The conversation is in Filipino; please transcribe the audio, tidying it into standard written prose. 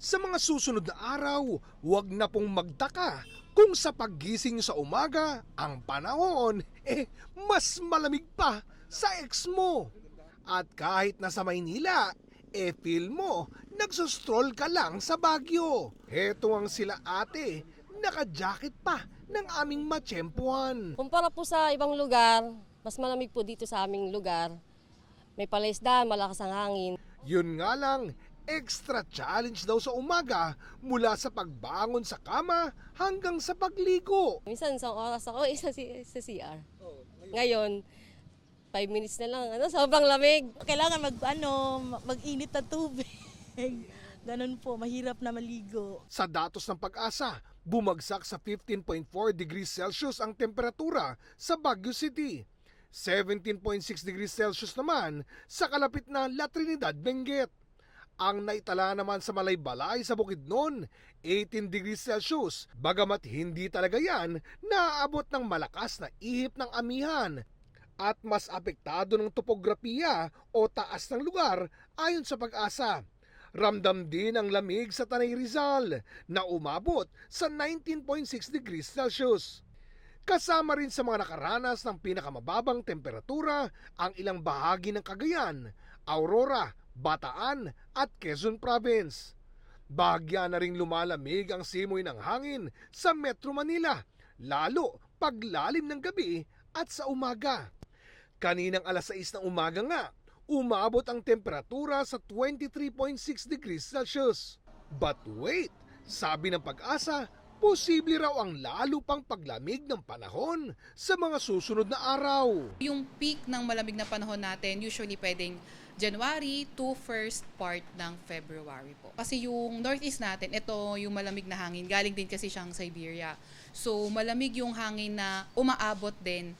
Sa mga susunod na araw, huwag na pong magtaka kung sa paggising sa umaga, ang panahon, mas malamig pa sa ex mo. At kahit nasa Maynila, feel mo, nagsostroll ka lang sa Baguio. Heto ang sila ate, naka-jacket pa ng aming matsyempuhan. Kumpara po sa ibang lugar, mas malamig po dito sa aming lugar. May palaisdaan, malakas ang hangin. Yun nga lang, extra challenge daw sa umaga mula sa pagbangon sa kama hanggang sa pagligo. Minsan isang oras ako, isa sa CR. Ngayon, 5 minutes na lang, sobrang lamig. Kailangan mag-init na tubig. Ganun po, mahirap na maligo. Sa datos ng Pag-asa, bumagsak sa 15.4 degrees Celsius ang temperatura sa Baguio City. 17.6 degrees Celsius naman sa kalapit na La Trinidad, Benguet. Ang naitala naman sa Malaybalay sa Bukidnon, 18 degrees Celsius. Bagamat hindi talaga yan naaabot ng malakas na ihip ng amihan at mas apektado ng topografiya o taas ng lugar ayon sa Pag-asa. Ramdam din ang lamig sa Tanay Rizal na umabot sa 19.6 degrees Celsius. Kasama rin sa mga nakaranas ng pinakamababang temperatura ang ilang bahagi ng Cagayan, Aurora, Bataan at Quezon Province. Bahagya na ring lumalamig ang simoy ng hangin sa Metro Manila, lalo paglalim ng gabi at sa umaga. Kaninang alas 6 ng umaga nga, umabot ang temperatura sa 23.6 degrees Celsius. But wait, sabi ng Pag-asa, posible raw ang lalo pang paglamig ng panahon sa mga susunod na araw. Yung peak ng malamig na panahon natin, usually pwedeng January to first part ng February po. Kasi yung northeast natin, ito yung malamig na hangin, galing din kasi siyang Siberia. So malamig yung hangin na umaabot din